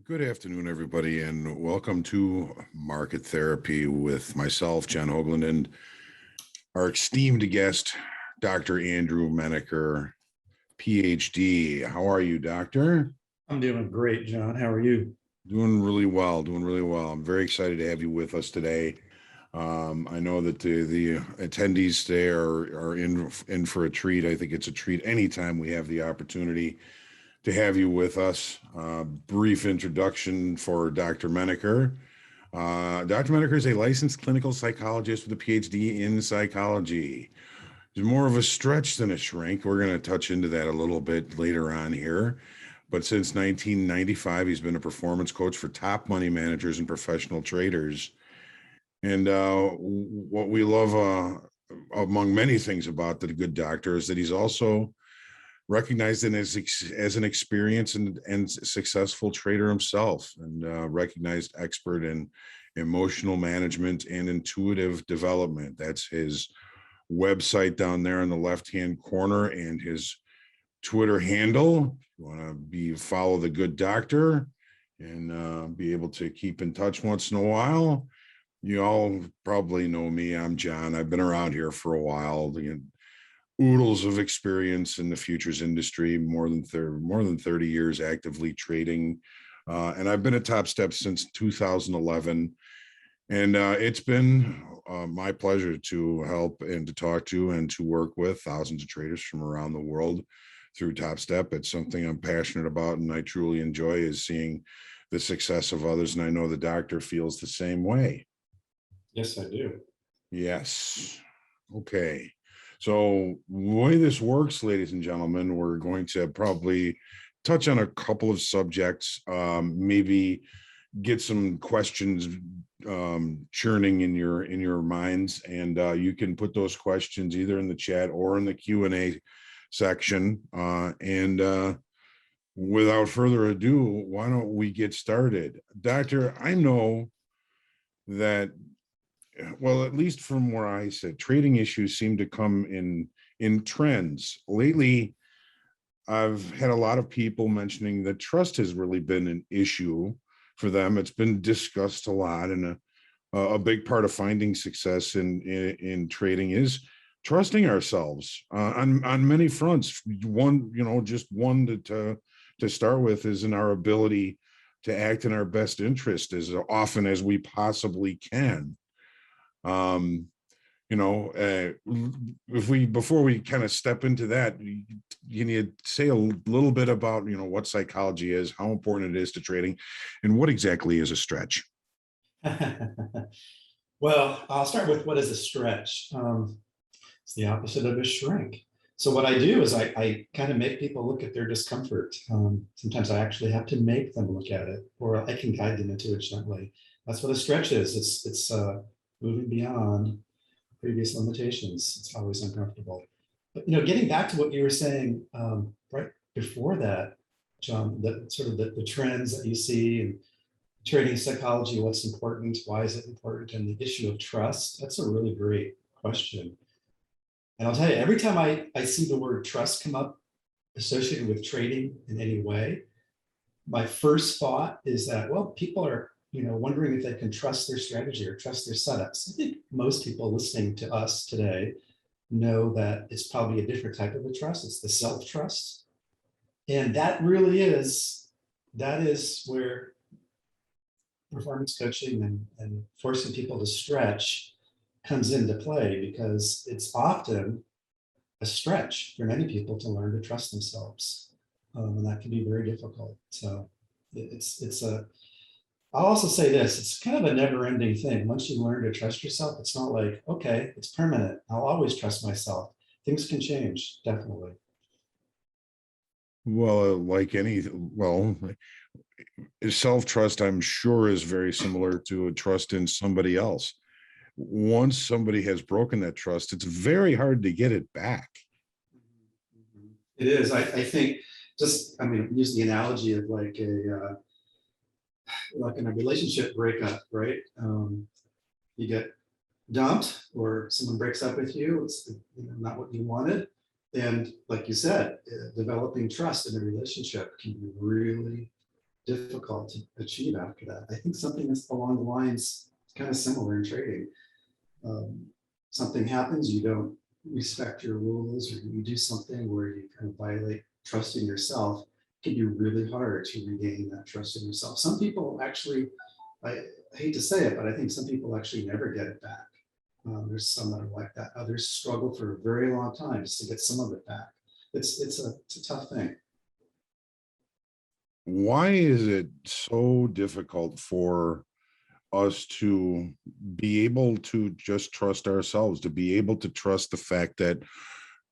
Good afternoon, everybody, and welcome to Market Therapy with myself, John Hoagland, and our esteemed guest, Dr. Andrew Menaker, PhD. How are you, Doctor? I'm doing great, John. How are you? Doing really well, doing really well. I'm very excited to have you with us today. I know that the attendees today are in for a treat. I think it's a treat anytime we have the opportunity to have you with us. Brief introduction for Dr. Menaker. Dr. Menaker is a licensed clinical psychologist with a PhD in psychology. He's more of a stretch than a shrink. We're going to touch into that a little bit later on here. But since 1995, he's been a performance coach for top money managers and professional traders. And what we love, among many things about the good doctor, is that he's also recognized as an experienced and successful trader himself, and recognized expert in emotional management and intuitive development. That's his website down there in the left-hand corner, and his Twitter handle. If you want to follow the good doctor and be able to keep in touch once in a while. You all probably know me. I'm John. I've been around here for a while. The oodles of experience in the futures industry, more than 30 years actively trading. And I've been at Topstep since 2011. And it's been my pleasure to help and to talk to and to work with thousands of traders from around the world through Topstep. It's something I'm passionate about and I truly enjoy, is seeing the success of others. And I know the doctor feels the same way. Yes, I do. Yes. Okay. So the way this works, ladies and gentlemen, we're going to probably touch on a couple of subjects, maybe get some questions churning in your minds, and you can put those questions either in the chat or in the Q&A section. And without further ado, why don't we get started? Doctor, I know that, well, at least from where I sit, trading issues seem to come in trends. Lately, I've had a lot of people mentioning that trust has really been an issue for them. It's been discussed a lot, and a big part of finding success in trading is trusting ourselves on many fronts. One, just one to start with is in our ability to act in our best interest as often as we possibly can. um if we before we kind of step into that, you need to say a little bit about what psychology is, how important it is to trading, and what exactly is a stretch. Well, I'll start with what is a stretch. It's the opposite of a shrink. So what I do is I kind of make people look at their discomfort. Sometimes I actually have to make them look at it, or I can guide them into it gently. That's what a stretch is. It's moving beyond previous limitations. It's always uncomfortable. But getting back to what you were saying right before that, John, the sort of the trends that you see and trading psychology, what's important, why is it important, and the issue of trust, that's a really great question. And I'll tell you, every time I see the word trust come up associated with trading in any way, my first thought is that, well, people are wondering if they can trust their strategy or trust their setups. I think most people listening to us today know that it's probably a different type of a trust. It's the self-trust. And that is where performance coaching and forcing people to stretch comes into play, because it's often a stretch for many people to learn to trust themselves. And that can be very difficult. So I'll also say this, it's kind of a never-ending thing. Once you learn to trust yourself, it's not like, okay, it's permanent. I'll always trust myself. Things can change, definitely. Well, self-trust, I'm sure, is very similar to a trust in somebody else. Once somebody has broken that trust, it's very hard to get it back. It is. I think use the analogy of like in a relationship breakup, right? You get dumped or someone breaks up with you. It's not what you wanted. And like you said, developing trust in a relationship can be really difficult to achieve after that. I think something that's along the lines kind of similar in trading. Something happens, you don't respect your rules, or you do something where you kind of violate trust in yourself. It can be really hard to regain that trust in yourself. Some people actually, I hate to say it, but I think some people actually never get it back. There's some that are like that. Others struggle for a very long time just to get some of it back. It's a tough thing. Why is it so difficult for us to be able to just trust ourselves, to be able to trust the fact that,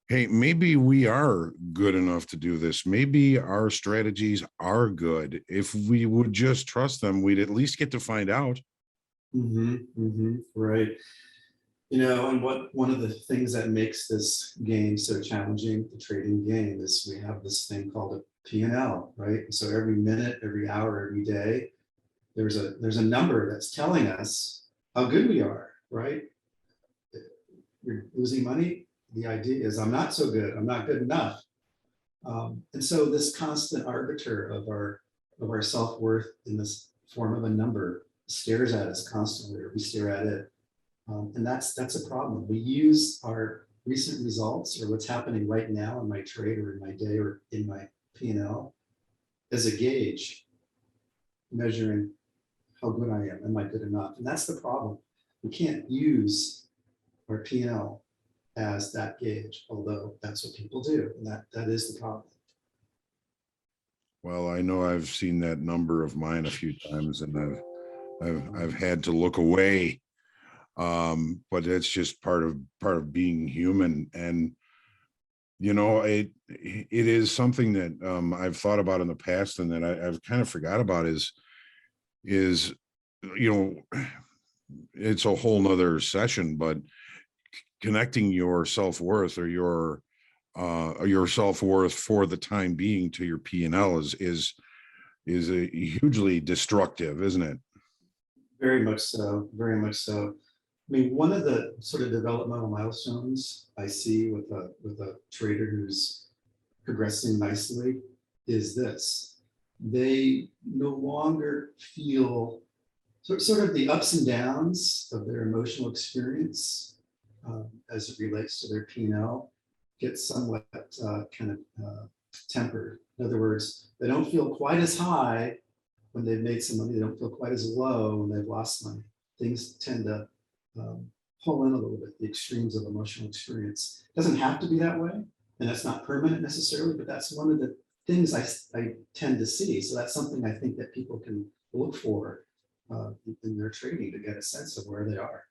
hey, maybe we are good enough to do this. Maybe our strategies are good. If we would just trust them, we'd at least get to find out. Right. You know, and one of the things that makes this game so challenging, the trading game, is we have this thing called a P&L, right? So every minute, every hour, every day, there's a number that's telling us how good we are, right? You're losing money. The idea is I'm not so good. I'm not good enough. And so this constant arbiter of our self-worth in this form of a number stares at us constantly, or we stare at it. And that's a problem. We use our recent results, or what's happening right now in my trade or in my day or in my P&L, as a gauge, measuring how good I am. Am I good enough? And that's the problem. We can't use our P&L as that gauge, although that's what people do. And that is the problem. Well, I know I've seen that number of mine a few times, and I've had to look away. But it's just part of being human. And it is something that I've thought about in the past, and that I've kind of forgot about is you know it's a whole nother session, but connecting your self-worth, or your self-worth for the time being, to your P&L is a hugely destructive, isn't it? Very much so. Very much so. I mean, one of the sort of developmental milestones I see with a trader who's progressing nicely is this: they no longer feel sort of the ups and downs of their emotional experience as it relates to their P&L get somewhat kind of tempered. In other words, they don't feel quite as high when they've made some money. They don't feel quite as low when they've lost money. Things tend to pull in a little bit, the extremes of emotional experience. It doesn't have to be that way, and that's not permanent necessarily, but that's one of the things I tend to see. So that's something I think that people can look for in their trading to get a sense of where they are.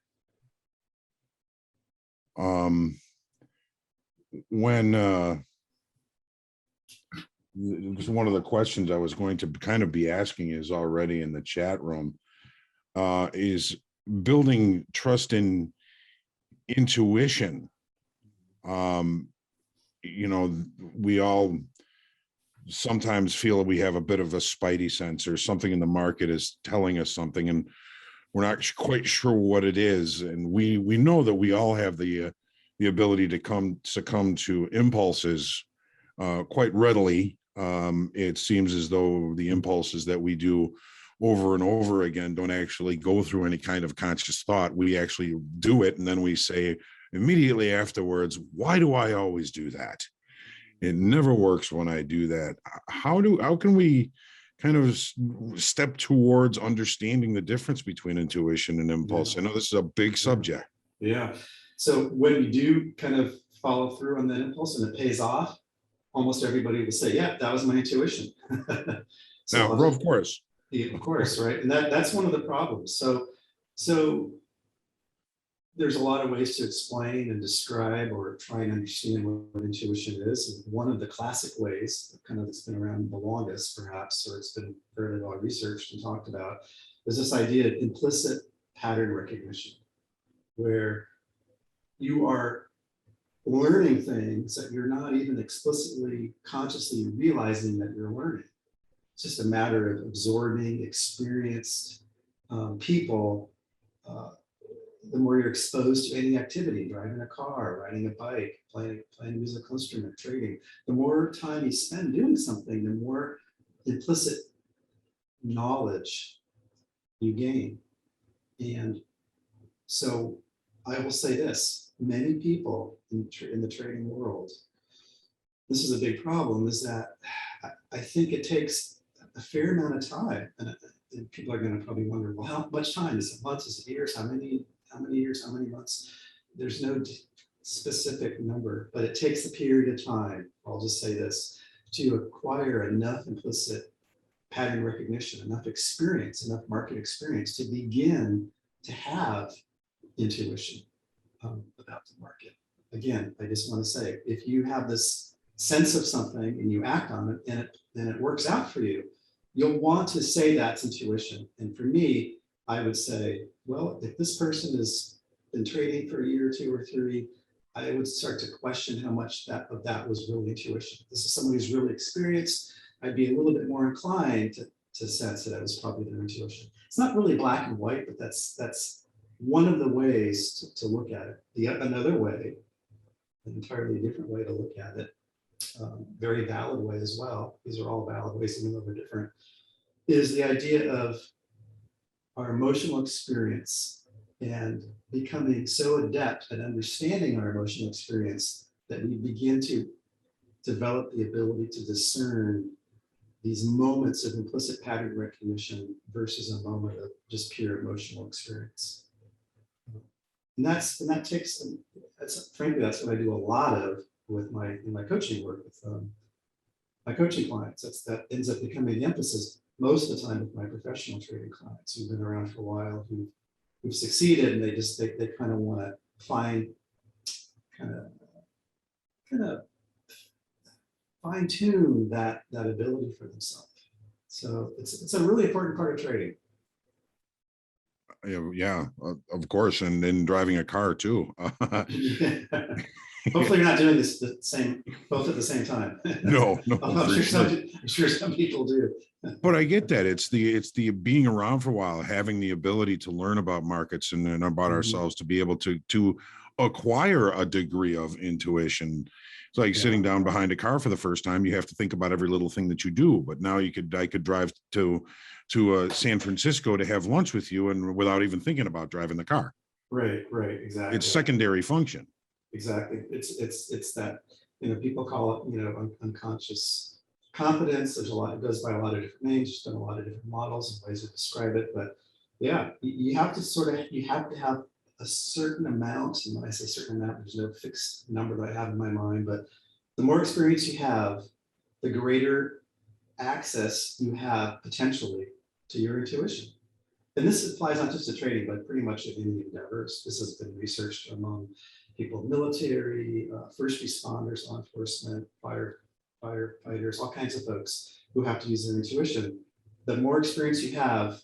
When just one of the questions I was going to kind of be asking is already in the chat room, is building trust in intuition. We all sometimes feel we have a bit of a spidey sense, or something in the market is telling us something, and we're not quite sure what it is. And we know that we all have the ability to succumb to impulses quite readily. It seems as though the impulses that we do over and over again don't actually go through any kind of conscious thought. We actually do it, and then we say immediately afterwards, why do I always do that? It never works when I do that. How can we kind of step towards understanding the difference between intuition and impulse? I know this is a big subject. Yeah. So when you do kind of follow through on that impulse and it pays off, almost everybody will say, yeah, that was my intuition. Now, of course. Of course, right? And that's one of the problems. So there's a lot of ways to explain and describe or try and understand what intuition is. And one of the classic ways, kind of that's been around the longest, perhaps, or it's been fairly well researched and talked about, is this idea of implicit pattern recognition, where you are learning things that you're not even explicitly, consciously realizing that you're learning. It's just a matter of absorbing experienced people. The more you're exposed to any activity, driving a car, riding a bike, playing a musical instrument, trading, the more time you spend doing something, the more implicit knowledge you gain. And so I will say this, many people in the trading world, this is a big problem, is that I think it takes a fair amount of time. And people are going to probably wonder, well, how much time? Is it months? Is it years? How many years? How many months? There's no specific number, but it takes a period of time, I'll just say this, to acquire enough implicit pattern recognition, enough experience, enough market experience to begin to have intuition about the market. Again, I just want to say, if you have this sense of something and you act on it and it works out for you, you'll want to say that's intuition. And for me, I would say, well, if this person has been trading for a year or two or three, I would start to question how much of that was really intuition. If this is someone who's really experienced, I'd be a little bit more inclined to sense that it was probably their intuition. It's not really black and white, but that's one of the ways to look at it. Another way, an entirely different way to look at it, very valid way as well, these are all valid ways, even though they're different, is the idea of our emotional experience and becoming so adept at understanding our emotional experience that we begin to develop the ability to discern these moments of implicit pattern recognition versus a moment of just pure emotional experience. And that takes, frankly, that's what I do a lot of with in my coaching work with my coaching clients. That ends up becoming the emphasis most of the time with my professional trading clients who've been around for a while, who've succeeded, and they kind of want to find kind of fine tune that ability for themselves. So it's a really important part of trading. Yeah, of course, and then driving a car too. Hopefully, you're not doing this both at the same time. No, I'm sure some people do. But I get that it's the being around for a while, having the ability to learn about markets and then about ourselves, to be able to acquire a degree of intuition. It's like sitting down behind a car for the first time. You have to think about every little thing that you do. But now I could drive to San Francisco to have lunch with you, and without even thinking about driving the car. Right, exactly. It's secondary function. Exactly. It's that, people call it, unconscious competence. There's it goes by a lot of different names. There's been a lot of different models and ways to describe it. But yeah, you have to have a certain amount. And when I say certain amount, there's no fixed number that I have in my mind, but the more experience you have, the greater access you have potentially to your intuition. And this applies not just to trading, but pretty much in any endeavors. This has been researched among people in the military, first responders, law enforcement, firefighters, all kinds of folks who have to use their intuition. The more experience you have,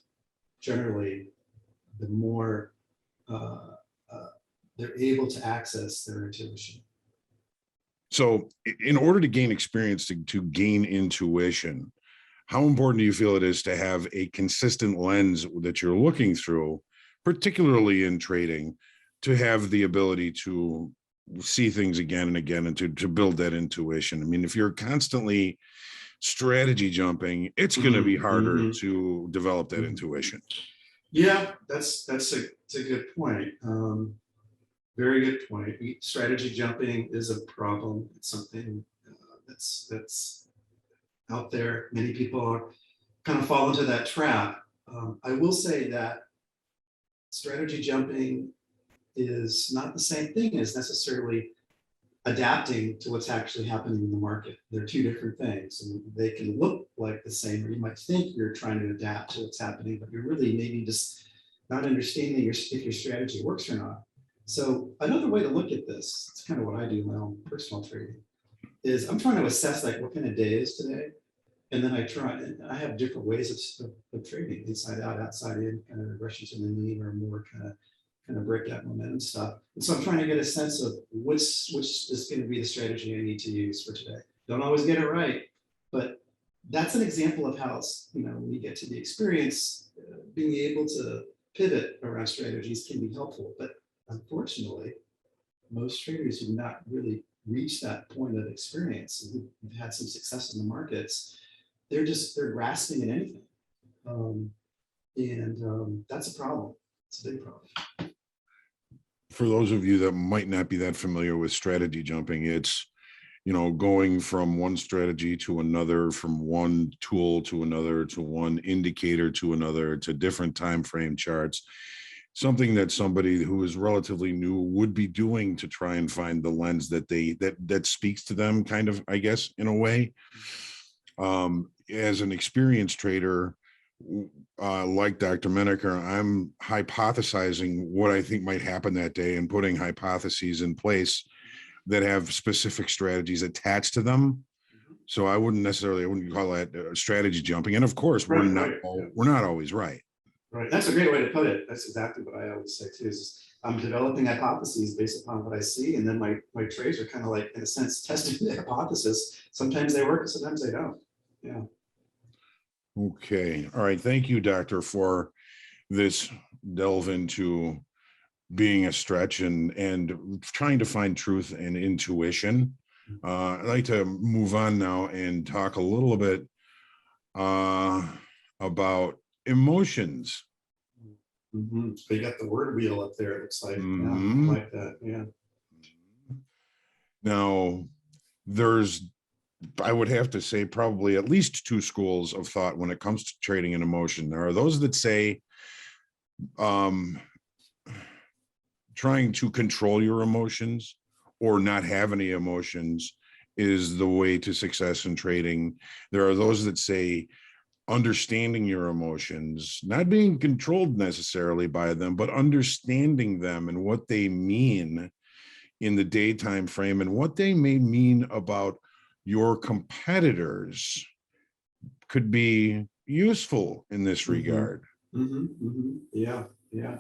generally, the more they're able to access their intuition. So in order to gain experience, to gain intuition, how important do you feel it is to have a consistent lens that you're looking through, particularly in trading, to have the ability to see things again and again and to build that intuition? I mean, if you're constantly strategy jumping, it's going to be harder to develop that intuition. Yeah, that's a good point. Very good point. Strategy jumping is a problem. It's something that's out there. Many people are kind of fall into that trap. I will say that strategy jumping is not the same thing as necessarily adapting to what's actually happening in the market. They're two different things, and they can look like the same, or you might think you're trying to adapt to what's happening, but you're really maybe just not understanding if your strategy works or not. So another way to look at this, it's kind of what I do in my own personal trading, is I'm trying to assess like what kind of day is today. And then I have different ways of trading, inside out, outside in, kind of regression to the mean, or more kind of breakout momentum stuff. And so I'm trying to get a sense of which is going to be the strategy I need to use for today. Don't always get it right, but that's an example of how, when we get to the experience, being able to pivot around strategies can be helpful. But unfortunately, most traders who not really reached that point of experience and who've had some success in the markets, they're grasping at anything. That's a problem. It's a big problem. For those of you that might not be that familiar with strategy jumping, it's, going from one strategy to another, from one tool to another, to one indicator to another, to different time frame charts. Something that somebody who is relatively new would be doing to try and find the lens that speaks to them, kind of, I guess, in a way. As an experienced trader, like Dr. Menaker, I'm hypothesizing what I think might happen that day and putting hypotheses in place that have specific strategies attached to them. So I wouldn't call that strategy jumping. And of course, we're not always right. Right. That's a great way to put it. That's exactly what I always say too, is I'm developing hypotheses based upon what I see. And then my trades are kind of like, in a sense, testing the hypothesis. Sometimes they work, sometimes they don't. Yeah. Okay. All right. Thank you, Doctor, for this delve into being a stretch and trying to find truth and intuition. I'd like to move on now and talk a little bit about emotions. Mm-hmm. So you got the word wheel up there, it looks like. Mm-hmm. Yeah, I like that. Yeah. Now, I would have to say probably at least two schools of thought when it comes to trading an emotion. There are those that say trying to control your emotions or not have any emotions is the way to success in trading. There are those that say understanding your emotions, not being controlled necessarily by them, but understanding them and what they mean in the daytime frame and what they may mean about your competitors could be useful in this regard. Mm-hmm, mm-hmm. Yeah, yeah.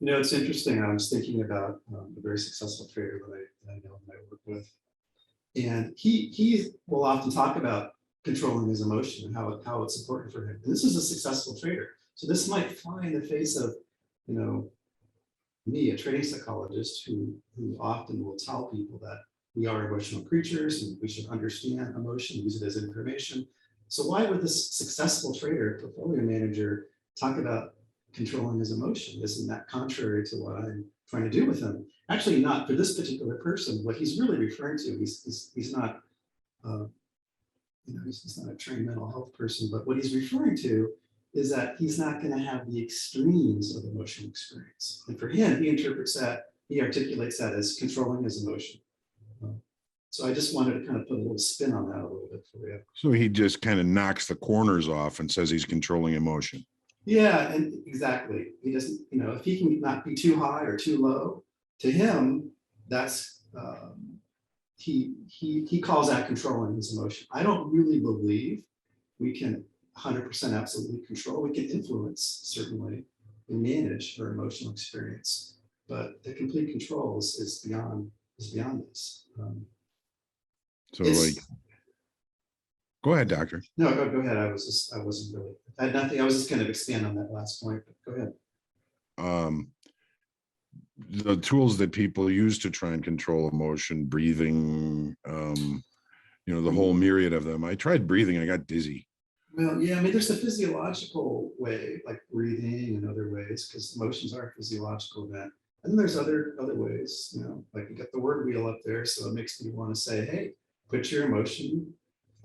It's interesting. I was thinking about a very successful trader that I know and I work with, and he will often talk about controlling his emotion and how it's important for him. And this is a successful trader, so this might fly in the face of me, a trading psychologist, who often will tell people that we are emotional creatures and we should understand emotion, use it as information. So why would this successful trader, portfolio manager, talk about controlling his emotion? Isn't that contrary to what I'm trying to do with him? Actually, not for this particular person. What he's really referring to, he's not, he's not a trained mental health person, but what he's referring to is that he's not going to have the extremes of emotional experience. And for him, he articulates that as controlling his emotion. So I just wanted to kind of put a little spin on that a little bit for you. So he just kind of knocks the corners off and says he's controlling emotion. Yeah, and exactly. He doesn't, if he can not be too high or too low, to him, that's he calls that controlling his emotion. I don't really believe we can 100% absolutely control. We can influence, certainly, and manage our emotional experience, but the complete control is beyond this. Go ahead, Doctor. No, go ahead. I had nothing. I was just kind of expand on that last point, but go ahead. The tools that people use to try and control emotion, breathing, the whole myriad of them. I tried breathing, I got dizzy. Well, yeah, I mean, there's a physiological way, like breathing and other ways, because emotions are a physiological event. And then there's other ways, like you got the word wheel up there. So it makes me want to say, hey, put your emotional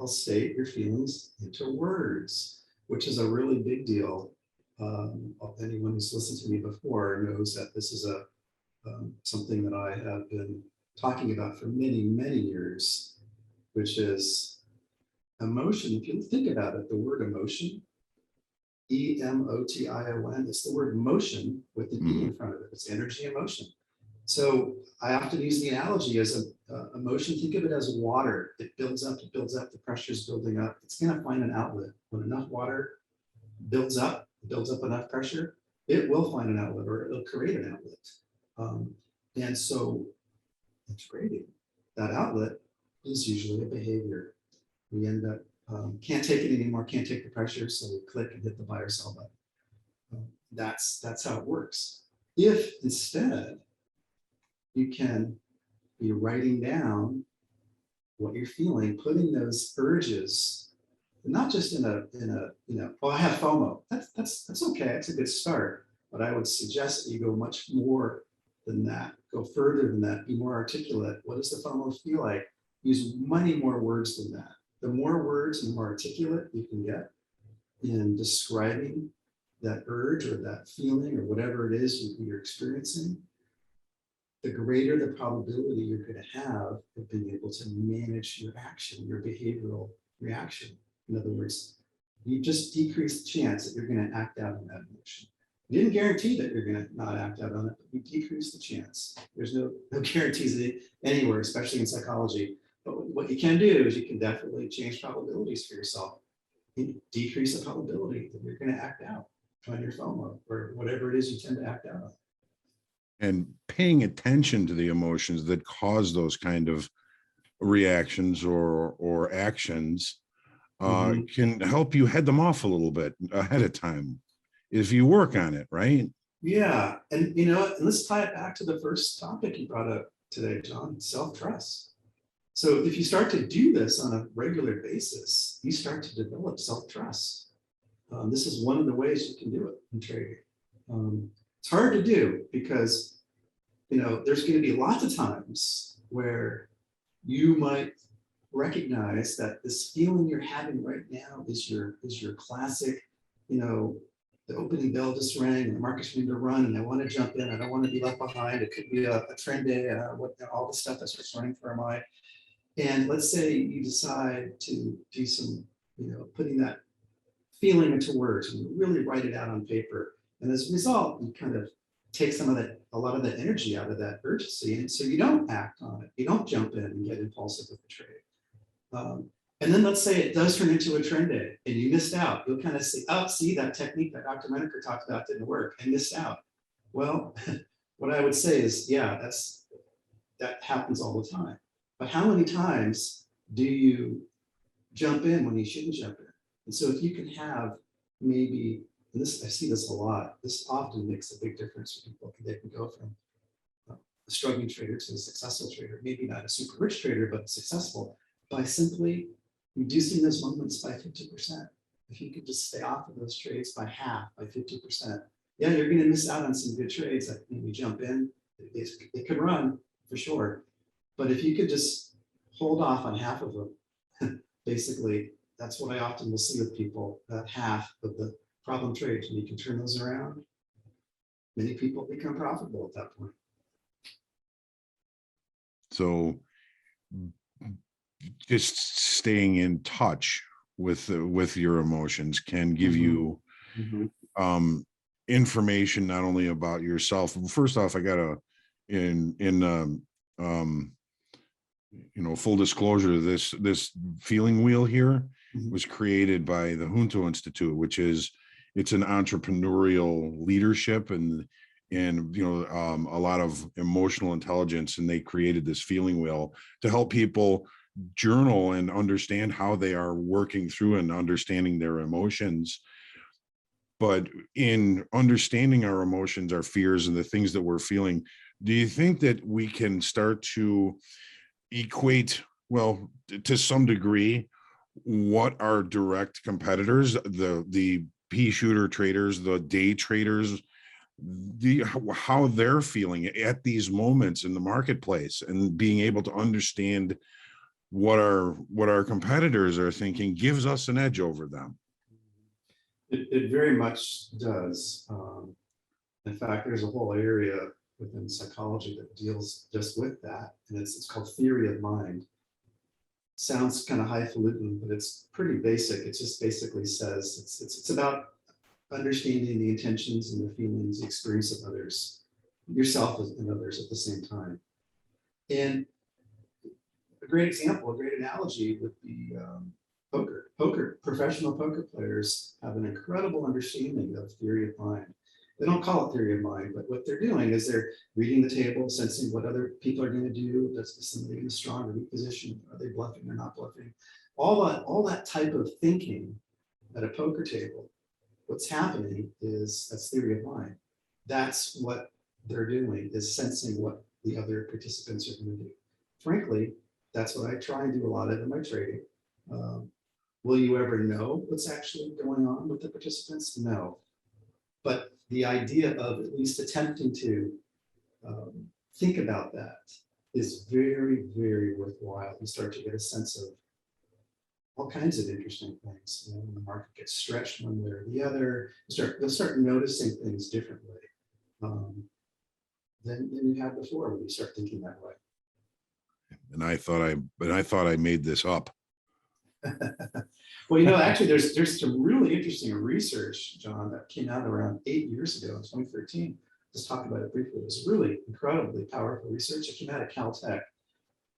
state, your feelings into words, which is a really big deal. Anyone who's listened to me before knows that this is something that I have been talking about for many, many years, which is emotion. If you think about it, the word emotion, emotion, it's the word motion with an E in front of it. It's energy and motion. So I often use the analogy as emotion. Think of it as water. It builds up, the pressure is building up. It's going to find an outlet. When enough water builds up enough pressure, it will find an outlet, or it'll create an outlet. And so it's creating that outlet is usually a behavior. We end up can't take it anymore, can't take the pressure, so we click and hit the buy or sell button. That's how it works. If instead you can be writing down what you're feeling, putting those urges not just in a, oh, I have FOMO. That's okay. That's a good start. But I would suggest that you go much more than that, go further than that, be more articulate. What does the FOMO feel like? Use many more words than that. The more words and more articulate you can get in describing that urge or that feeling or whatever it is you're experiencing, the greater the probability you're going to have of being able to manage your action, your behavioral reaction. In other words, you just decrease the chance that you're going to act out on that emotion. You didn't guarantee that you're going to not act out on it, but you decrease the chance. There's no guarantees anywhere, especially in psychology. But what you can do is you can definitely change probabilities for yourself. You decrease the probability that you're going to act out on your FOMO or whatever it is you tend to act out on. And paying attention to the emotions that cause those kind of reactions or actions can help you head them off a little bit ahead of time if you work on it, right? Yeah. And let's tie it back to the first topic you brought up today, John, self-trust. So if you start to do this on a regular basis, you start to develop self-trust. This is one of the ways you can do it in trading. It's hard to do because, there's going to be lots of times where you might recognize that this feeling you're having right now is your classic, the opening bell just rang and the market's going to run and I want to jump in. I don't want to be left behind. It could be a trend day, all the stuff that's just running through our mind. And let's say you decide to do some, putting that feeling into words and really write it out on paper. And as a result, you kind of take a lot of the energy out of that urgency. And so you don't act on it. You don't jump in and get impulsive with the trade. And then let's say it does turn into a trend day and you missed out. You'll kind of say, oh, see that technique that Dr. Menaker talked about didn't work and missed out. Well, what I would say is, yeah, that happens all the time. But how many times do you jump in when you shouldn't jump in? And so if you can have maybe, and this, I see this a lot, this often makes a big difference for people. They can go from a struggling trader to a successful trader, maybe not a super rich trader, but successful by simply reducing those moments by 50%. If you could just stay off of those trades by half, by 50%, yeah, you're going to miss out on some good trades that when you jump in, it could run for sure. But if you could just hold off on half of them, basically, that's what I often will see with people, that half of the problem trades, and you can turn those around, many people become profitable at that point. So just staying in touch with your emotions can give you information not only about yourself. First off, I gotta full disclosure, this feeling wheel here was created by the Junto Institute, which it's an entrepreneurial leadership and a lot of emotional intelligence, and they created this feeling wheel to help people journal and understand how they are working through and understanding their emotions. But in understanding our emotions, our fears, and the things that we're feeling, do you think that we can start to equate, well, to some degree, what our direct competitors, the pea shooter traders, the day traders, how they're feeling at these moments in the marketplace, and being able to understand what our competitors are thinking gives us an edge over them? It very much does. In fact, there's a whole area within psychology that deals just with that, and it's called theory of mind. Sounds kind of highfalutin, but it's pretty basic. It just basically says it's about understanding the intentions and the feelings, the experience of others, yourself and others at the same time. And a great example, a great analogy would be poker. Professional poker players have an incredible understanding of theory of mind. They don't call it theory of mind, but what they're doing is they're reading the table, sensing what other people are going to do. Does somebody in a strong or weak position? Are they bluffing or not bluffing? All that type of thinking at a poker table. What's happening is that's theory of mind. That's what they're doing, is sensing what the other participants are going to do. Frankly, that's what I try and do a lot of in my trading. Will you ever know what's actually going on with the participants? No. But the idea of at least attempting to think about that is very, very worthwhile. You start to get a sense of all kinds of interesting things. You know, when the market gets stretched one way or the other, you'll start noticing things differently than you had before when you start thinking that way. And I thought I made this up. Well, you know, actually, there's some really interesting research, John, that came out around 8 years ago in 2013. Just talk about it briefly. It was really incredibly powerful research. It came out of Caltech,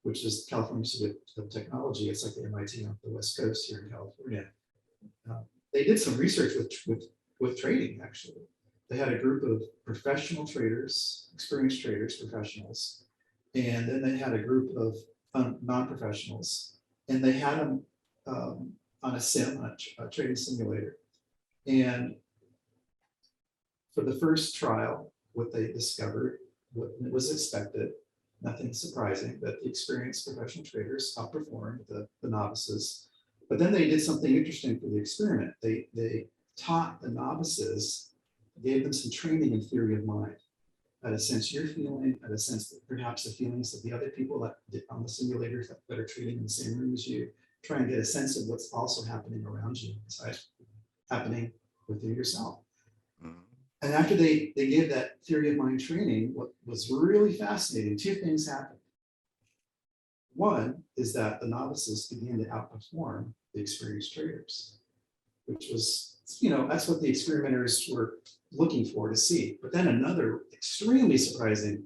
which is California Institute of Technology. It's like the MIT on the West Coast here in California. They did some research with trading, actually. They had a group of professional traders, experienced traders, professionals, and then they had a group of non-professionals, and they had them on a trading simulator. And for the first trial, what they discovered, what was expected, nothing surprising, that the experienced professional traders outperformed the novices. But then they did something interesting for the experiment. They taught the novices, gave them some training in theory of mind, at a sense you're feeling, at a sense that perhaps the feelings of the other people that on the simulators that are trading in the same room as you, try and get a sense of what's also happening around you, besides happening within yourself. And after they gave that theory of mind training, what was really fascinating, two things happened. One is that the novices began to outperform the experienced traders, which was, you know, that's what the experimenters were looking for to see. But then another extremely surprising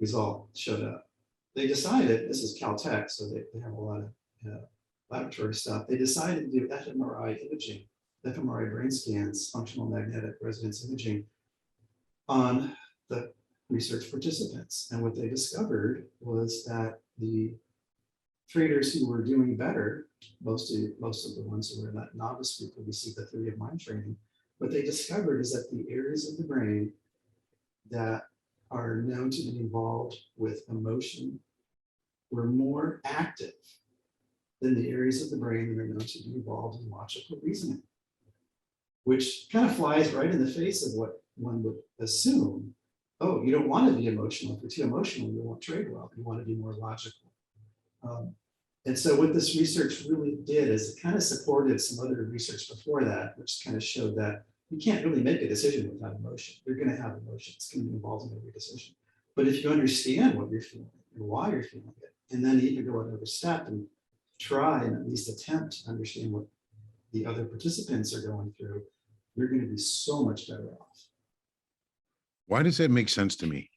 result showed up. They decided, this is Caltech, so they have a lot of laboratory stuff. They decided to do fMRI imaging, fMRI brain scans, functional magnetic resonance imaging, on the research participants. And what they discovered was that the traders who were doing better, most of the ones who were in that novice group who received the theory of mind training, what they discovered is that the areas of the brain that are known to be involved with emotion were more active than the areas of the brain that are known to be involved in logical reasoning, which kind of flies right in the face of what one would assume. Oh, you don't want to be emotional. If you're too emotional, you won't trade well. You want to be more logical. And so what this research really did is it kind of supported some other research before that, which kind of showed that you can't really make a decision without emotion. You're going to have emotion. It's going to be involved in every decision. But if you understand what you're feeling and why you're feeling it, and then even go another step and try and at least attempt to understand what the other participants are going through, you're going to be so much better off. Why does that make sense to me?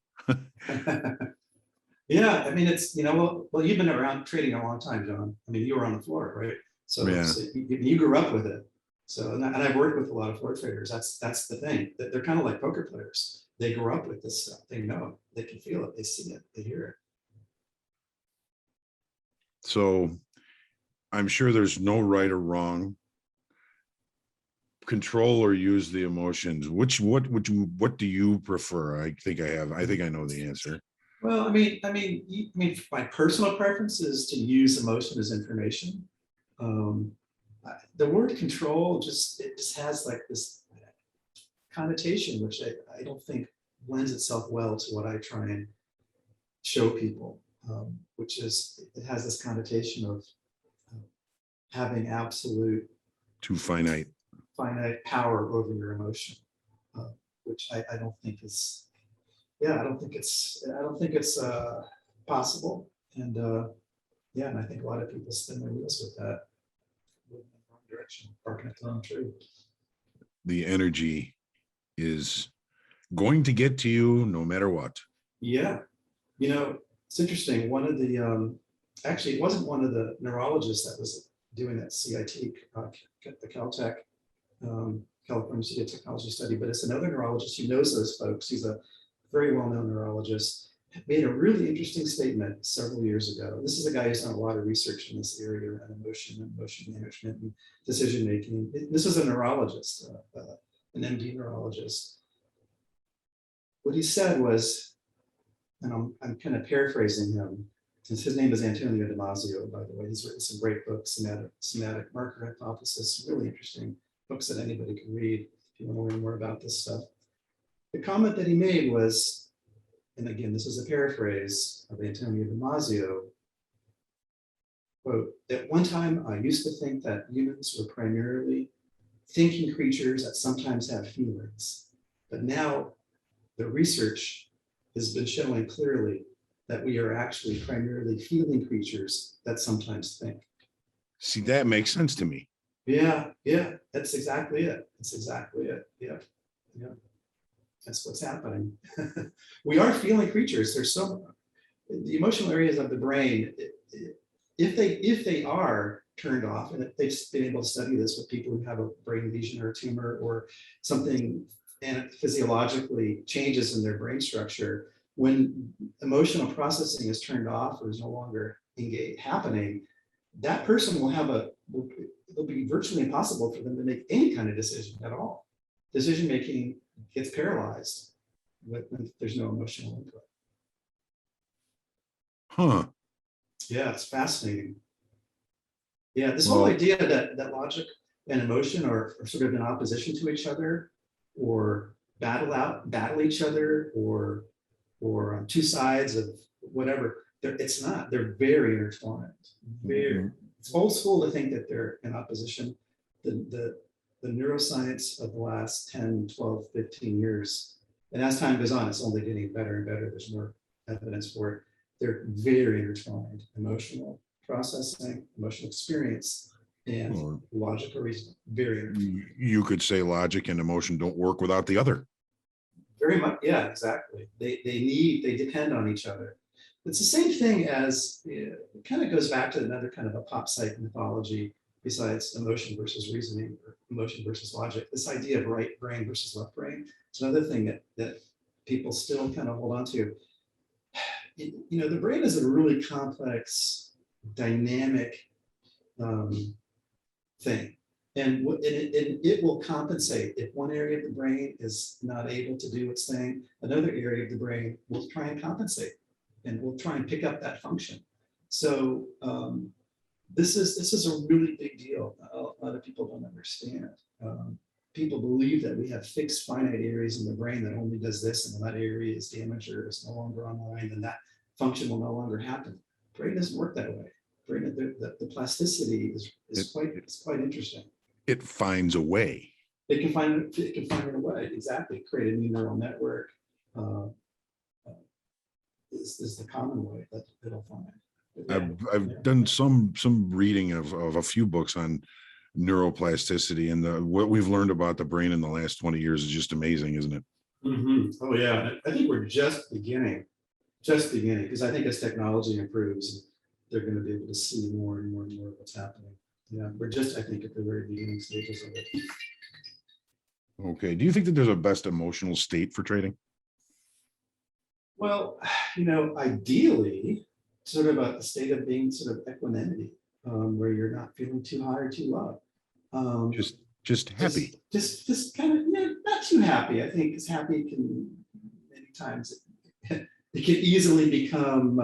Yeah, I mean, it's, you know, well, you've been around trading a long time, John. I mean, you were on the floor, right? So, Yeah. so you grew up with it. So, and I've worked with a lot of floor traders. That's the thing. They're kind of like poker players. They grew up with this stuff. They know it. They can feel it. They see it. They hear it. So I'm sure there's no right or wrong. Control or use the emotions. What do you prefer? I think I know the answer. Well, I mean, my personal preference is to use emotion as information. The word control just has like this connotation, which I don't think lends itself well to what I try and show people, which is it has this connotation of having absolute Too finite power over your emotion, which I don't think is. Yeah, I don't think it's possible, and yeah, and I think a lot of people spin their wheels with that, moving in the wrong direction, barking at their own tree. The energy is going to get to you no matter what. Yeah, you know, it's interesting. One of the actually, it wasn't one of the neurologists that was doing that CIT, the Caltech, California Institute of Technology study, but it's another neurologist who knows those folks. He's a very well-known neurologist, made a really interesting statement several years ago. This is a guy who's done a lot of research in this area around emotion and emotion management and decision making. This is a neurologist, an MD neurologist. What he said was, and I'm kind of paraphrasing him, His name is Antonio Damasio, by the way. He's written some great books, Semantic Marker Hypothesis, really interesting books that anybody can read if you want to learn more about this stuff. The comment that he made was, and again, this is a paraphrase of Antonio Damasio, quote, "At one time, I used to think that humans were primarily thinking creatures that sometimes have feelings. But now the research has been showing clearly that we are actually primarily feeling creatures that sometimes think." See, that makes sense to me. Yeah, that's exactly it. That's exactly it. Yeah. That's what's happening. We are feeling creatures. There's the emotional areas of the brain, if they are turned off, and if they've been able to study this with people who have a brain lesion or a tumor or something and physiologically changes in their brain structure, when emotional processing is turned off or is no longer happening, that person it'll be virtually impossible for them to make any kind of decision at all. Decision making gets paralyzed when there's no emotional input. Huh. Yeah, it's fascinating. Yeah, this whole idea that logic and emotion are sort of in opposition to each other, or battle each other, or on two sides of whatever. It's not. They're very intertwined. It's old school to think that they're in opposition. The neuroscience of the last 10, 12, 15 years, and as time goes on, it's only getting better and better. There's more evidence for it. They're very intertwined. Emotional processing, emotional experience, and logical reasoning. Very intertwined. You could say logic and emotion don't work without the other. Very much, yeah, exactly. They depend on each other. It's the same thing as, it kind of goes back to another kind of a pop psych mythology besides emotion versus reasoning or emotion versus logic. This idea of right brain versus left brain. It's another thing that people still kind of hold on to. The brain is a really complex, dynamic thing. And it will compensate. If one area of the brain is not able to do its thing, another area of the brain will try and compensate, and will try and pick up that function. So this is a really big deal. A lot of people don't understand. People believe that we have fixed finite areas in the brain that only does this, and when that area is damaged or is no longer online, then that function will no longer happen. Brain doesn't work that way. Brain, the plasticity is quite interesting. It finds a way. It can find a way, exactly. Create a new neural network is the common way that it'll find. I've done some reading of a few books on neuroplasticity, and what we've learned about the brain in the last 20 years is just amazing, isn't it? Mm-hmm. Oh yeah, I think we're just beginning, because I think as technology improves, they're going to be able to see more and more of what's happening. Yeah, we're just, I think, at the very beginning stages of it. Okay. Do you think that there's a best emotional state for trading? Well, ideally, sort of a state of being sort of equanimity, where you're not feeling too high or too low. Just happy. Just kind of, not too happy. I think because happy can many times it can easily become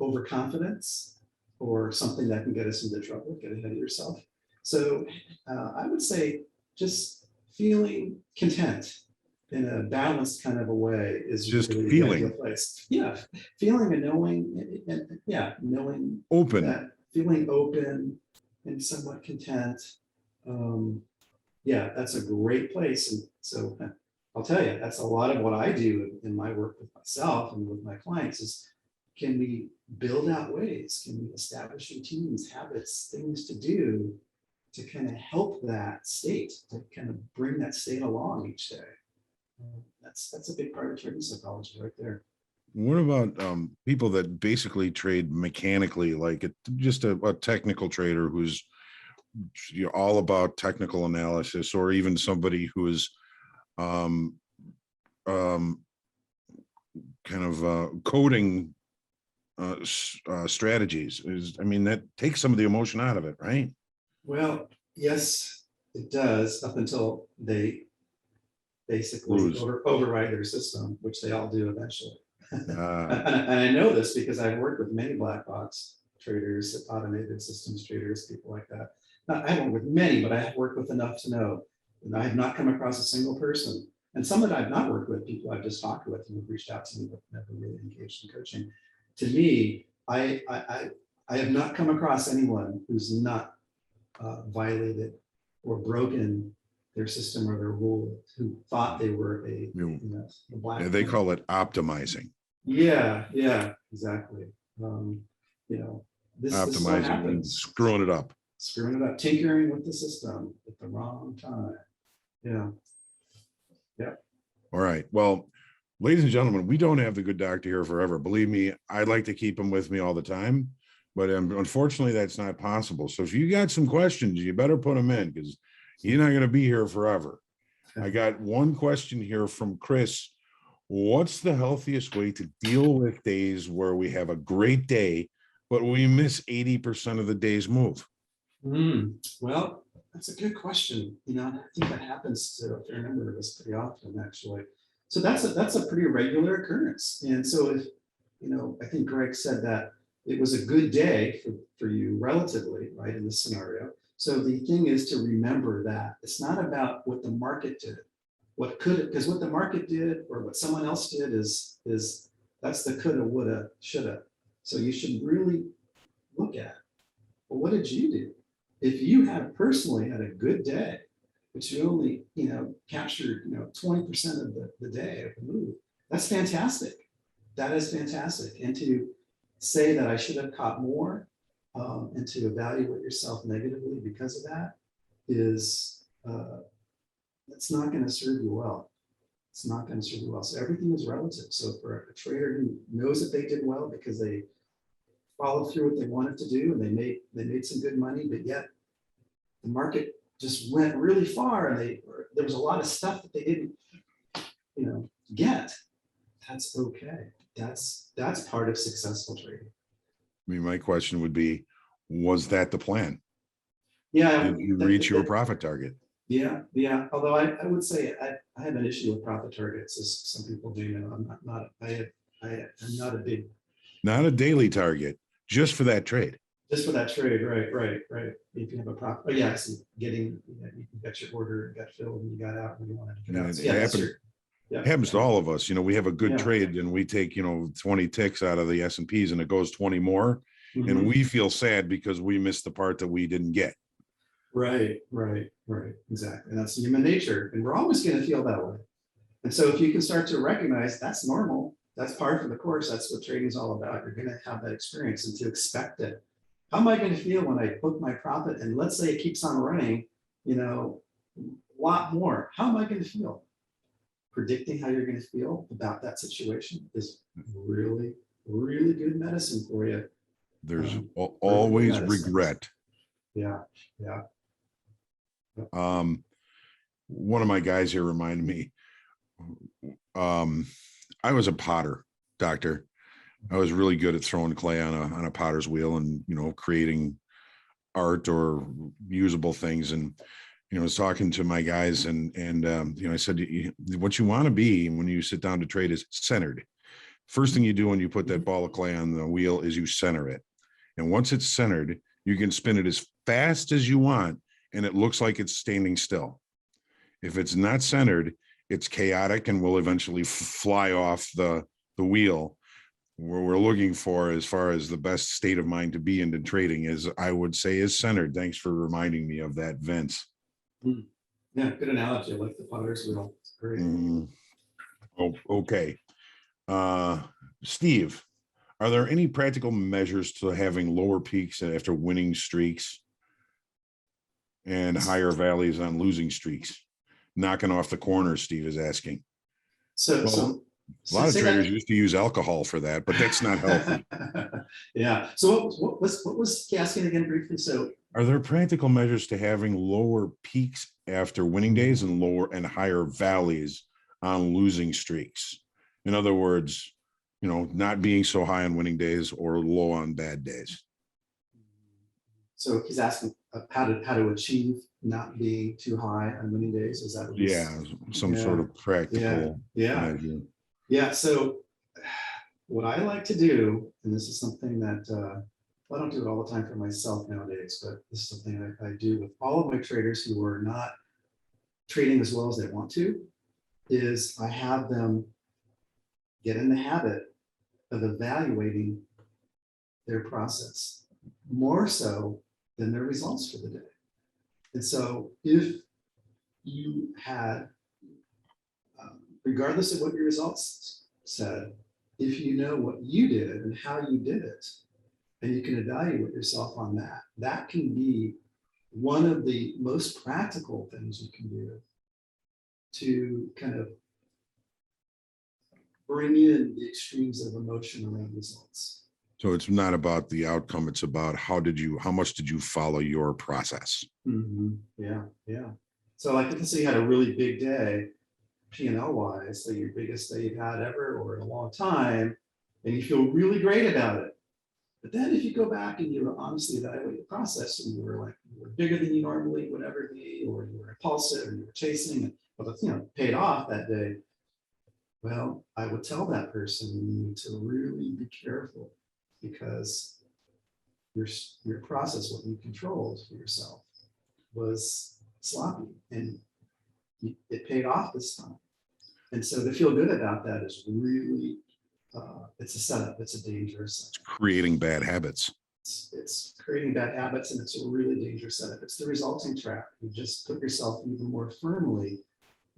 overconfidence, or something that can get us into trouble, get ahead of yourself. So I would say just feeling content in a balanced kind of a way is just really feeling the ideal place. Yeah, feeling and knowing, knowing open. that, feeling open and somewhat content. That's a great place. And so I'll tell you, that's a lot of what I do in my work with myself and with my clients is, can we build out ways? Can we establish routines, habits, things to do to kind of help that state, to kind of bring that state along each day? That's a big part of trading psychology right there. What about people that basically trade mechanically, like just a technical trader who's all about technical analysis, or even somebody who is kind of coding strategies? That takes some of the emotion out of it, right? Well, yes, it does, up until they basically override their system, which they all do eventually. And I know this because I've worked with many black box traders, automated systems traders, people like that. I haven't worked with many, but I have worked with enough to know. And I have not come across a single person. And some that I've not worked with, people I've just talked with and have reached out to me, but never really engaged in coaching. To me, I have not come across anyone who's not violated or broken their system or their rule, who thought they were a black. Yeah, they call it optimizing. Yeah, exactly. This is what Optimizing, happens. screwing it up. Tinkering with the system at the wrong time. All right. Well, ladies and gentlemen, we don't have the good doctor here forever. Believe me, I'd like to keep him with me all the time, but unfortunately, that's not possible. So if you got some questions, you better put them in, because you're not going to be here forever. I got one question here from Chris. What's the healthiest way to deal with days where we have a great day, but we miss 80% of the day's move? Well, that's a good question. I think that happens to a fair number of us pretty often, actually. So that's a pretty regular occurrence. And so if, I think Greg said that it was a good day for you relatively, right, in this scenario. So the thing is to remember that it's not about what the market did, because what the market did or what someone else did is that's the coulda, woulda, shoulda. So you should really look at, well, what did you do? If you had personally had a good day, but you only, captured, 20% of the day of the move, that's fantastic. That is fantastic. And to say that I should have caught more, and to evaluate yourself negatively because of that is, it's not going to serve you well. It's not going to serve you well. So everything is relative. So for a trader who knows that they did well because they followed through what they wanted to do and they made some good money, but yet the market just went really far and there was a lot of stuff that they didn't, get. That's okay. That's part of successful trading. I mean, my question would be, was that the plan? Yeah. Did you reach your profit target? Yeah. Although I would say I have an issue with profit targets, as some people do know. I'm not a big. Not a daily target, just for that trade. Just for that trade, right. If you have a profit, oh yeah, I see. You got your order, got filled, and you got out, and you wanted to get out. It happens to all of us. We have a good trade, and we take 20 ticks out of the S&Ps, and it goes 20 more, and we feel sad because we missed the part that we didn't get. Right. Exactly. And that's human nature, and we're always going to feel that way. And so, if you can start to recognize that's normal, that's part of the course. That's what trading is all about. You're going to have that experience, and to expect it. How am I going to feel when I book my profit? And let's say it keeps on running, a lot more. How am I going to feel? Predicting how you're going to feel about that situation is really, really good medicine for you. There's always regret. Yeah. One of my guys here reminded me, I was a potter, doctor. I was really good at throwing clay on a potter's wheel and, creating art or usable things. And, I was talking to my guys and I said, what you want to be when you sit down to trade is centered. First thing you do when you put that ball of clay on the wheel is you center it. And once it's centered, you can spin it as fast as you want, and it looks like it's standing still. If it's not centered, it's chaotic and will eventually fly off the wheel. What we're looking for as far as the best state of mind to be in trading is, I would say, is centered. Thanks for reminding me of that, Vince. Yeah, good analogy. I like the potter's wheel. It's great. Oh, okay. Steve, are there any practical measures to having lower peaks after winning streaks and higher valleys on losing streaks? Knocking off the corners, Steve is asking. So a lot of traders used to use alcohol for that, but that's not healthy. Yeah. So what was he asking again briefly? So are there practical measures to having lower peaks after winning days and lower and higher valleys on losing streaks? In other words, not being so high on winning days or low on bad days. So he's asking how to achieve not being too high on winning days. Is that what some sort of practical measure. Yeah. So what I like to do, and this is something that I don't do it all the time for myself nowadays, but this is something I do with all of my traders who are not trading as well as they want to, is I have them get in the habit of evaluating their process more so than their results for the day. And so if you had, regardless of what your results said, if you know what you did and how you did it, and you can evaluate yourself on that, that can be one of the most practical things you can do to kind of bring in the extremes of emotion around results. So it's not about the outcome. It's about how much did you follow your process? Mm-hmm. Yeah. So like, let's say you had a really big day, P&L wise, so your biggest day you've had ever or in a long time, and you feel really great about it. But then if you go back and you honestly evaluate the process, and you were bigger than you normally would ever be, or you were impulsive, or you were chasing, but paid off that day. Well, I would tell that person you need to really be careful, because your process, what you controlled for yourself, was sloppy, and it paid off this time. And so to feel good about that is really, it's a setup. It's a dangerous setup. Creating bad habits. It's creating bad habits, and it's a really dangerous setup. It's the resulting trap. You just put yourself even more firmly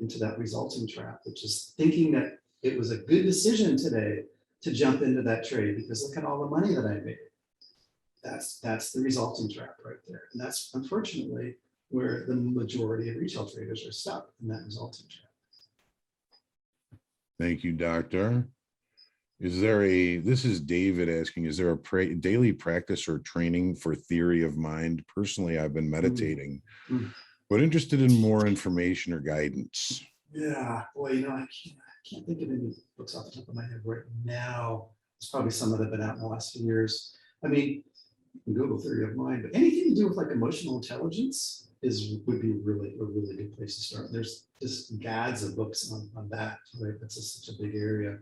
into that resulting trap, which is thinking that it was a good decision today to jump into that trade because look at all the money that I made. That's the resulting trap right there. And that's unfortunately where the majority of retail traders are stuck, in that resulting trap. Thank you, Doctor. This is David asking, is there a daily practice or training for theory of mind? Personally, I've been meditating, but interested in more information or guidance. Yeah, well, I can't think of any books off the top of my head right now. It's probably some that have been out in the last few years. I mean, you can Google theory of mind, but anything to do with like emotional intelligence would be a really good place to start. There's just gads of books on that, right? That's just such a big area.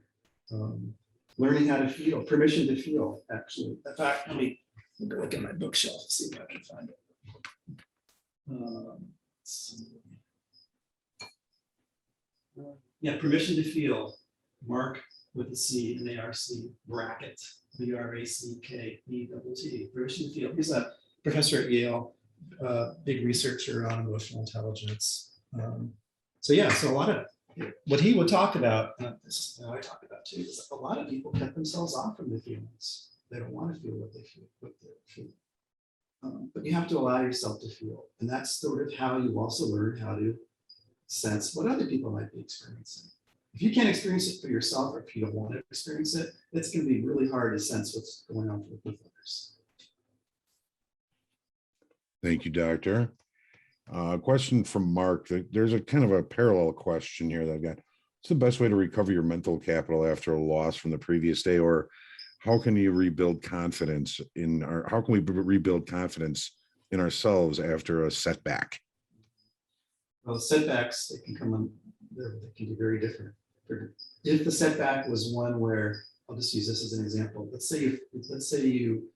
Learning how to feel, permission to feel, actually. In fact, let me go look at my bookshelf, see if I can find it. Yeah, permission to feel, Mark with a C and ARC bracket, BRACKETT, permission to feel. He's a professor at Yale, big researcher on emotional intelligence. So a lot of what he would talk about, this is what I talk about too, is a lot of people cut themselves off from the feelings. They don't want to feel what they feel, but you have to allow yourself to feel. And that's sort of how you also learn how to sense what other people might be experiencing. If you can't experience it for yourself, or if you don't want to experience it, it's going to be really hard to sense what's going on with others. Thank you, Doctor. Question from Mark. There's a kind of a parallel question here that I've got. What's the best way to recover your mental capital after a loss from the previous day, or how can you rebuild confidence how can we rebuild confidence in ourselves after a setback? Well, setbacks, they can be very different. If the setback was one where, I'll just use this as an example. Let's say you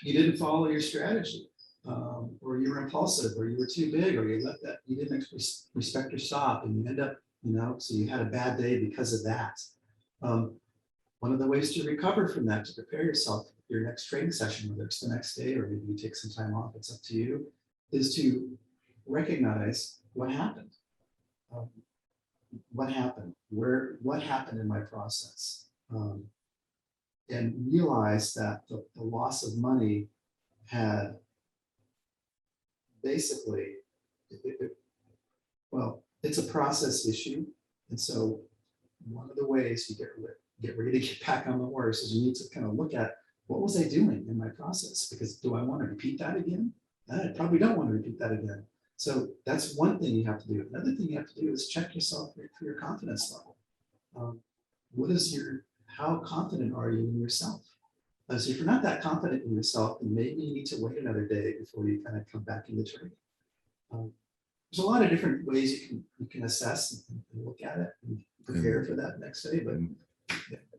didn't follow your strategy, or you were impulsive, or you were too big, or you didn't respect your stop, and you end up, so you had a bad day because of that. One of the ways to recover from that, to prepare yourself for your next trading session, whether it's the next day or maybe you take some time off, it's up to you, is to recognize what happened. What happened? What happened in my process? And realize that the loss of money had basically, it's a process issue. And so one of the ways you get ready to get back on the horse is you need to kind of look at, what was I doing in my process? Because do I want to repeat that again? I probably don't want to repeat that again. So that's one thing you have to do. Another thing you have to do is check yourself for your confidence level. How confident are you in yourself? So if you're not that confident in yourself, then maybe you need to wait another day before you kind of come back into trading. There's a lot of different ways you can assess and look at it and prepare for that next day. But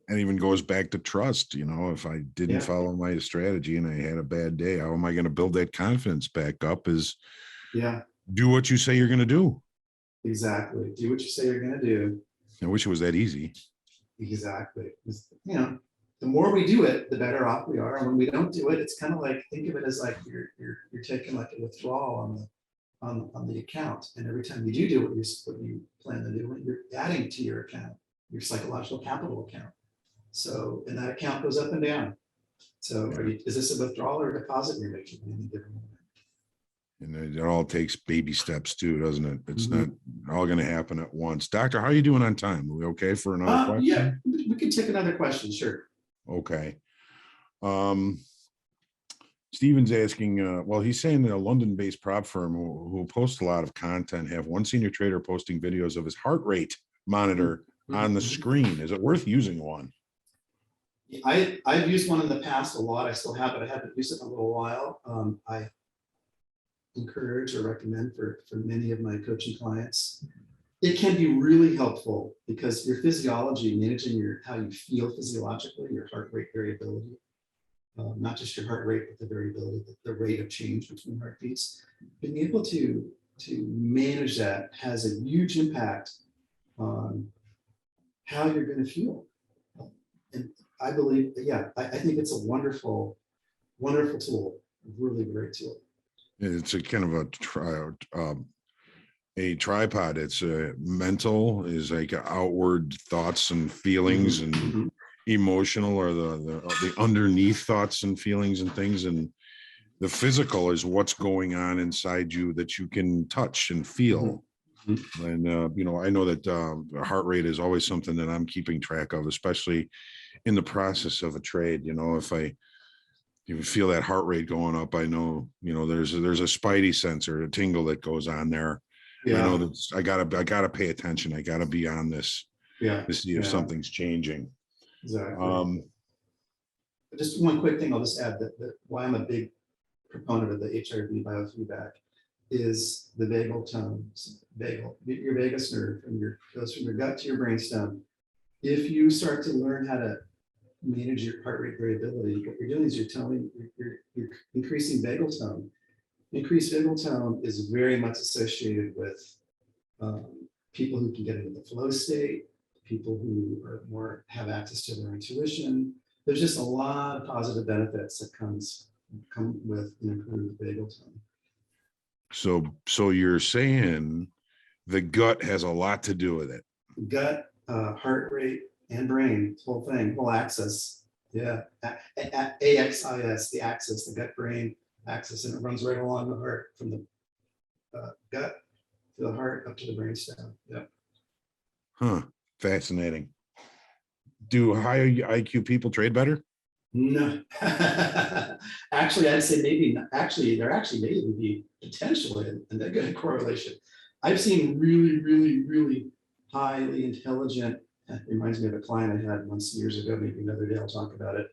And even goes back to trust. If I didn't Yeah, follow my strategy and I had a bad day, how am I going to build that confidence back up? Is yeah, do what you say you're going to do. exactly. Do what you say you're going to do. I wish it was that easy. Exactly. The more we do it, the better off we are. And when we don't do it, it's kind of like, think of it as like you're taking like a withdrawal on the account. And every time you do what you plan to do, you're adding to your account, your psychological capital account. So, and that account goes up and down. So is this a withdrawal or a deposit you're making in any given moment? And it all takes baby steps too, doesn't it? It's Mhm. not all going to happen at once. Doctor, how are you doing on time? Are we okay for another Yeah, question? we can take another question, sure. Okay. Um, Steven's asking, well, he's saying that a London-based prop firm who posts a lot of content have one senior trader posting videos of his heart rate monitor on the screen. Is it worth using one? I've used one in the past a lot. I still have it. I haven't used it in a little while. I encourage or recommend for many of my coaching clients. It can be really helpful because your physiology, managing how you feel physiologically, your heart rate variability, not just your heart rate, but the variability, the rate of change between heartbeats. Being able to manage that has a huge impact on how you're going to feel. And I believe, yeah, I think it's a wonderful, wonderful tool, really great tool. It's a kind of a tripod. It's a mental is like outward thoughts and feelings, and emotional or the underneath thoughts and feelings and things, and the physical is what's going on inside you that you can touch and feel. And I know that the heart rate is always something that I'm keeping track of, especially in the process of a trade. If you feel that heart rate going up, I know, there's a spidey sensor, a tingle that goes on there. I know Yeah, that I gotta pay attention. I gotta be on this yeah, to see if yeah, something's changing. exactly. Just one quick thing I'll just add that why I'm a big proponent of the HRV biofeedback is the vagal tones. Your vagus nerve goes from your gut to your brainstem. If you start to learn how to manage your heart rate variability, what you're doing is you're increasing vagal tone. Increased vagal tone is very much associated with people who can get into the flow state, people who are more have access to their intuition. There's just a lot of positive benefits that come with an improved vagal tone. So you're saying the gut has a lot to do with it. Gut, heart rate, and brain, whole thing, whole axis. Yeah, AXIS, the axis, the gut brain axis, and it runs right along the heart from the gut to the heart up to the brainstem. Yeah. Huh. Fascinating. Do high IQ people trade better? No, actually, I'd say maybe not. Actually, there actually may even be potentially a negative correlation. I've seen really, really, really highly intelligent. It reminds me of a client I had once years ago. Maybe another day I'll talk about it.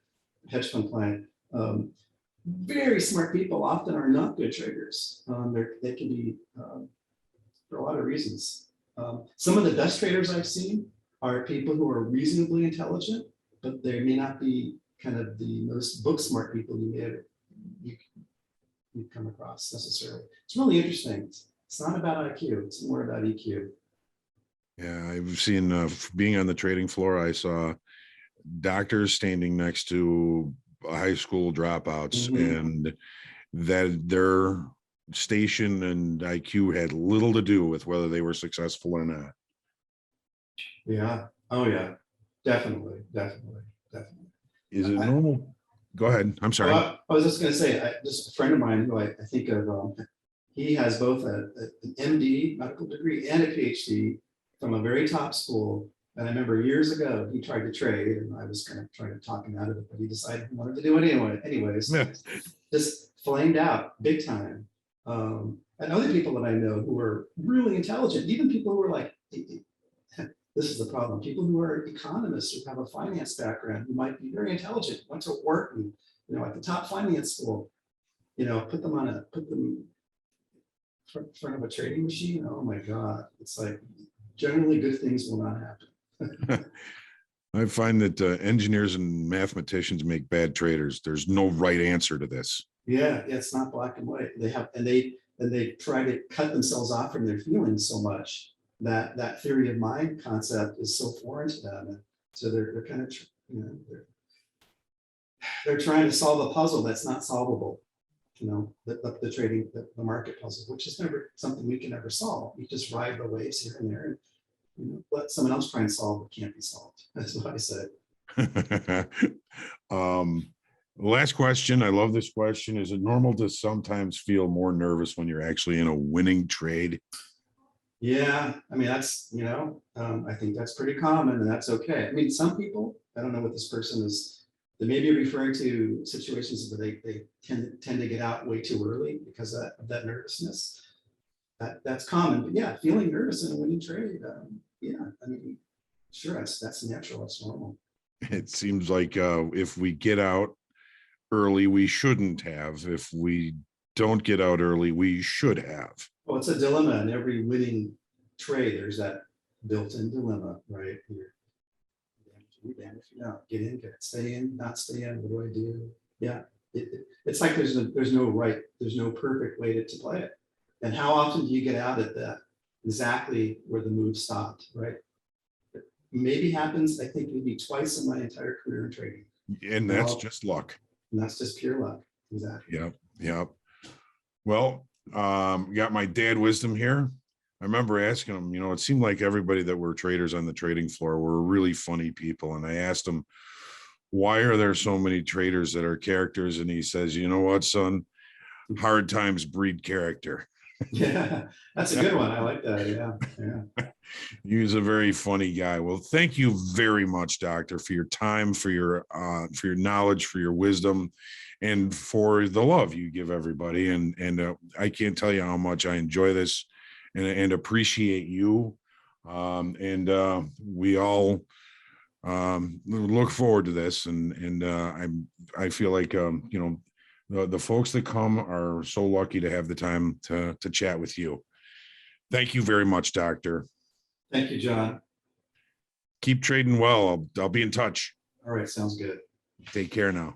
Hedge fund client. Very smart people often are not good traders. They can be for a lot of reasons. Some of the best traders I've seen are people who are reasonably intelligent, but they may not be kind of the most book smart people you come across necessarily. It's really interesting. It's not about IQ, it's more about EQ. Yeah, I've seen being on the trading floor, I saw doctors standing next to high school dropouts, and that their station and IQ had little to do with whether they were successful or not. Yeah. Oh yeah. Definitely. Definitely. Definitely. Is it normal? Go ahead. I'm sorry. I was just going to say, just a friend of mine who I think of, he has both an MD medical degree and a PhD from a very top school. And I remember years ago, he tried to trade and I was kind of trying to talk him out of it, but he decided he wanted to do it anyway. Anyways, just flamed out big time. And other people that I know who are really intelligent, even people who are like, this is the problem. People who are economists who have a finance background, who might be very intelligent, went to Wharton, at the top finance school, put them in front of a trading machine. Oh my God. It's like generally good things will not happen. I find that engineers and mathematicians make bad traders. There's no right answer to this. Yeah, it's not black and white. They have, and they try to cut themselves off from their feelings so much that that theory of mind concept is so foreign to them. And so they're kind of, they're trying to solve a puzzle that's not solvable. The trading, the market puzzle, which is never something we can ever solve. You just ride the waves here and there, and let someone else try and solve what can't be solved. That's what I said. Last question. I love this question. Is it normal to sometimes feel more nervous when you're actually in a winning trade? Yeah, I mean, that's, I think that's pretty common, and that's okay. I mean, some people, I don't know what this person is, they may be referring to situations where they tend to get out way too early because of that nervousness. That's common, but yeah, feeling nervous in a winning trade, yeah, I mean, sure, that's natural, that's normal. It seems like if we get out early, we shouldn't have. If we don't get out early, we should have. Well, it's a dilemma in every winning trade. There's that built-in dilemma, right? You're damned if you don't. Get in, stay in, not stay in. What do I do? Yeah, it's like there's no right, there's no perfect way to play it. And how often do you get out at that exactly where the move stopped, right? It maybe happens, I think, maybe twice in my entire career in trading. And that's just luck. And that's just pure luck. Exactly. Yep. Yep. Well, got my dad wisdom here. I remember asking him, it seemed like everybody that were traders on the trading floor were really funny people. And I asked him, why are there so many traders that are characters? And he says, you know what, son, hard times breed character. Yeah, that's a good one. I like that. Yeah. He's a very funny guy. Well, thank you very much, Doctor, for your time, for your knowledge, for your wisdom, and for the love you give everybody. And I can't tell you how much I enjoy this and appreciate you. We all look forward to this. And I feel like the folks that come are so lucky to have the time to chat with you. Thank you very much, Doctor. Thank you, John. Keep trading well. I'll be in touch. All right, sounds good. Take care now.